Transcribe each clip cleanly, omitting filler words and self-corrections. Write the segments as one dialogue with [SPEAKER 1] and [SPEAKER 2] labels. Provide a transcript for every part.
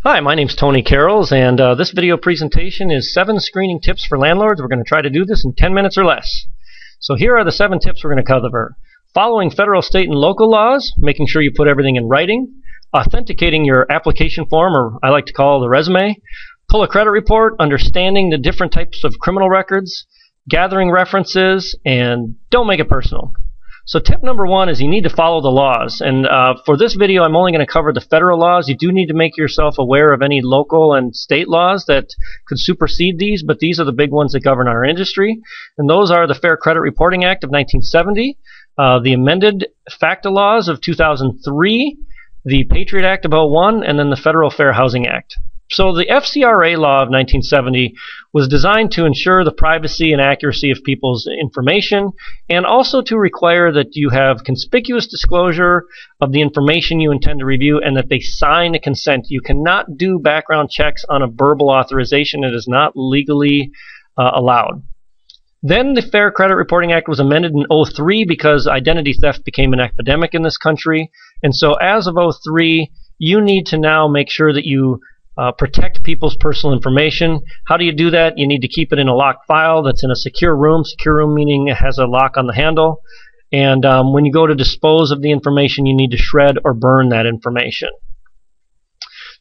[SPEAKER 1] Hi, my name's Tony Karels, and this video presentation is 7 screening tips for landlords. We're going to try to do this in 10 minutes or less. So here are the 7 tips we're going to cover. Following federal, state, and local laws, making sure you put everything in writing, authenticating your application form, or I like to call the resume, pull a credit report, understanding the different types of criminal records, gathering references, and don't make it personal. So tip number 1 is you need to follow the laws. And for this video, I'm only going to cover the federal laws. You do need to make yourself aware of any local and state laws that could supersede these, but these are the big ones that govern our industry. And those are the Fair Credit Reporting Act of 1970, the amended FACTA laws of 2003, the Patriot Act of 2001, and then the Federal Fair Housing Act. So the FCRA law of 1970 was designed to ensure the privacy and accuracy of people's information, and also to require that you have conspicuous disclosure of the information you intend to review and that they sign a consent. You cannot do background checks on a verbal authorization. It is not legally allowed. Then the Fair Credit Reporting Act was amended in 2003 because identity theft became an epidemic in this country. And so as of 2003, you need to now make sure that you protect people's personal information. How do you do that? You need to keep it in a locked file that's in a secure room meaning it has a lock on the handle. And when you go to dispose of the information, you need to shred or burn that information.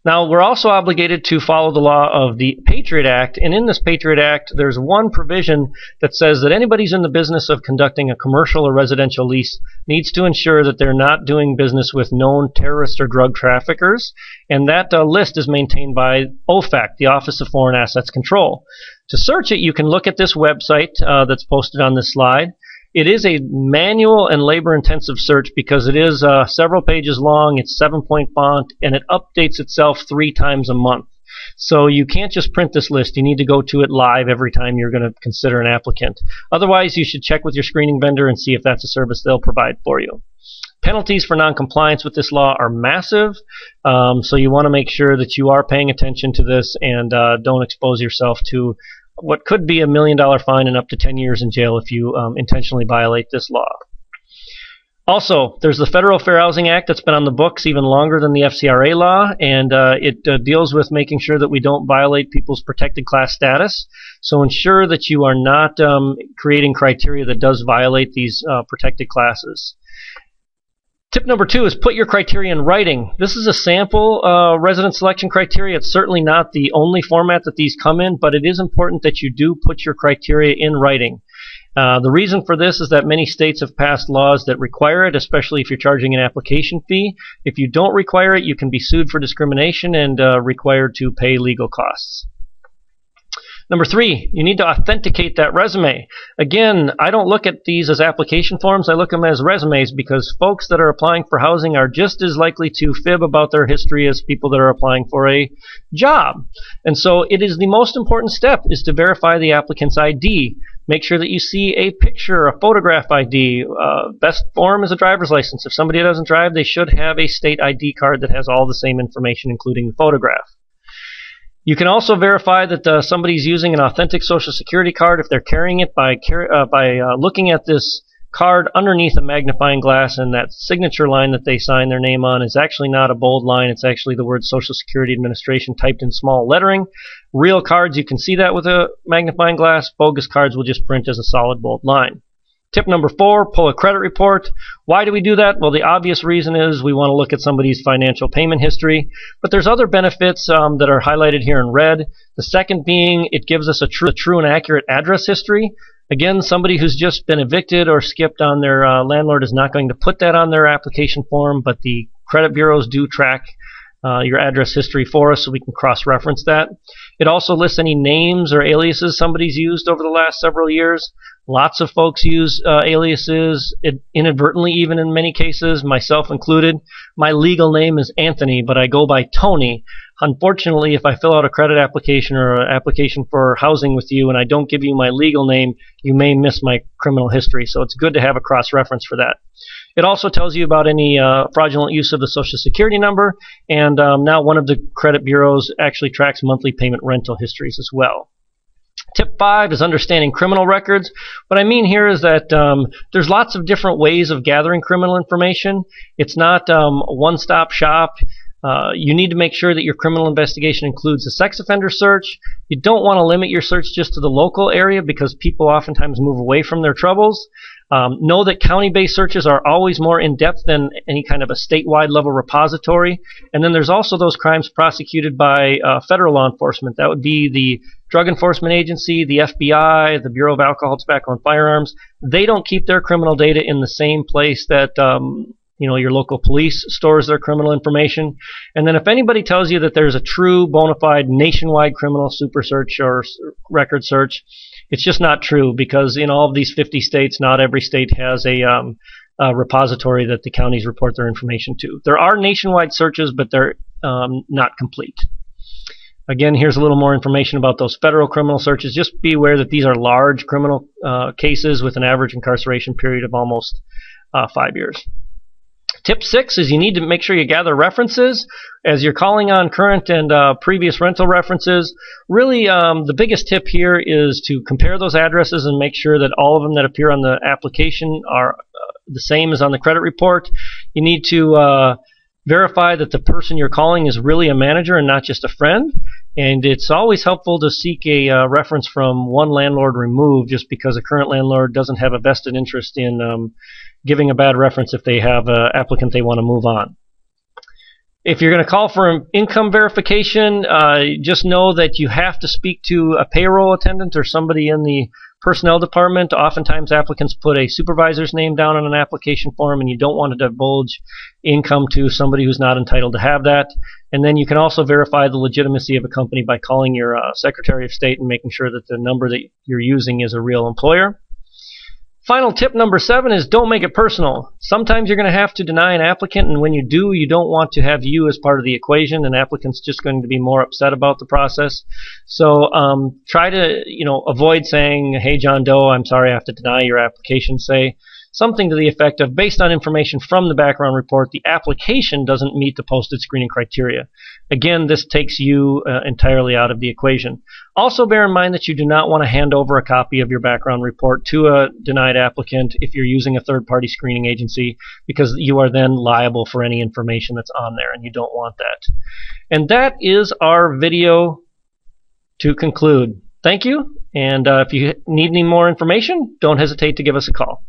[SPEAKER 1] Now, we're also obligated to follow the law of the Patriot Act, and in this Patriot Act, there's one provision that says that anybody who's in the business of conducting a commercial or residential lease needs to ensure that they're not doing business with known terrorists or drug traffickers, and that list is maintained by OFAC, the Office of Foreign Assets Control. To search it, you can look at this website that's posted on this slide. It is a manual and labor-intensive search because it is several pages long, it's 7-point font, and it updates itself 3 times a month. So you can't just print this list. You need to go to it live every time you're going to consider an applicant. Otherwise, you should check with your screening vendor and see if that's a service they'll provide for you. Penalties for noncompliance with this law are massive, so you want to make sure that you are paying attention to this and don't expose yourself to what could be $1 million fine and up to 10 years in jail if you intentionally violate this law. Also, there's the Federal Fair Housing Act that's been on the books even longer than the FCRA law, and it deals with making sure that we don't violate people's protected class status. So ensure that you are not creating criteria that does violate these protected classes. Tip number 2 is put your criteria in writing. This is a sample resident selection criteria. It's certainly not the only format that these come in, but it is important that you do put your criteria in writing. The reason for this is that many states have passed laws that require it, especially if you're charging an application fee. If you don't require it, you can be sued for discrimination and required to pay legal costs. Number 3, you need to authenticate that resume. Again, I don't look at these as application forms. I look at them as resumes because folks that are applying for housing are just as likely to fib about their history as people that are applying for a job. And so it is the most important step is to verify the applicant's ID. Make sure that you see a picture, a photograph ID. Best form is a driver's license. If somebody doesn't drive, they should have a state ID card that has all the same information, including the photograph. You can also verify that somebody's using an authentic Social Security card if they're carrying it by looking at this card underneath a magnifying glass, and that signature line that they sign their name on is actually not a bold line. It's actually the word Social Security Administration typed in small lettering. Real cards, you can see that with a magnifying glass. Bogus cards will just print as a solid bold line. Tip number 4, pull a credit report. Why do we do that? Well, the obvious reason is we want to look at somebody's financial payment history, but there's other benefits that are highlighted here in red. The second being it gives us a true and accurate address history. Again, somebody who's just been evicted or skipped on their landlord is not going to put that on their application form, but the credit bureaus do track your address history for us, so we can cross-reference that. It also lists any names or aliases somebody's used over the last several years. Lots of folks use aliases inadvertently, even in many cases, myself included. My legal name is Anthony, but I go by Tony. Unfortunately, if I fill out a credit application or an application for housing with you and I don't give you my legal name, you may miss my criminal history. So it's good to have a cross-reference for that. It also tells you about any fraudulent use of the Social Security number, and now one of the credit bureaus actually tracks monthly payment rental histories as well. Tip 5 is understanding criminal records. What I mean here is that there's lots of different ways of gathering criminal information. It's not a one-stop shop. You need to make sure that your criminal investigation includes a sex offender search. You don't want to limit your search just to the local area because people oftentimes move away from their troubles. Know that county-based searches are always more in-depth than any kind of a statewide level repository. And then there's also those crimes prosecuted by federal law enforcement. That would be the Drug Enforcement Agency, the FBI, the Bureau of Alcohol, Tobacco, and Firearms. They don't keep their criminal data in the same place that your local police stores their criminal information. And then if anybody tells you that there's a true bona fide nationwide criminal super search or record search, it's just not true, because in all of these 50 states, not every state has a repository that the counties report their information to. There are nationwide searches, but they're not complete. Again, here's a little more information about those federal criminal searches. Just be aware that these are large criminal cases with an average incarceration period of almost 5 years. Tip 6 is you need to make sure you gather references as you're calling on current and previous rental references. Really, the biggest tip here is to compare those addresses and make sure that all of them that appear on the application are the same as on the credit report. You need to verify that the person you're calling is really a manager and not just a friend. And it's always helpful to seek a reference from one landlord removed, just because a current landlord doesn't have a vested interest in giving a bad reference if they have an applicant they want to move on. If you're going to call for an income verification, just know that you have to speak to a payroll attendant or somebody in the personnel department. Oftentimes applicants put a supervisor's name down on an application form, and you don't want to divulge income to somebody who's not entitled to have that. And then you can also verify the legitimacy of a company by calling your Secretary of State and making sure that the number that you're using is a real employer. Final tip number 7 is don't make it personal. Sometimes you're going to have to deny an applicant, and when you do, you don't want to have you as part of the equation. An applicant's just going to be more upset about the process. So try to avoid saying, "Hey, John Doe, I'm sorry I have to deny your application." Say something to the effect of, based on information from the background report, the application doesn't meet the posted screening criteria. Again, this takes you entirely out of the equation. Also bear in mind that you do not want to hand over a copy of your background report to a denied applicant if you're using a third-party screening agency, because you are then liable for any information that's on there, and you don't want that. And that is our video to conclude. Thank you, and if you need any more information, don't hesitate to give us a call.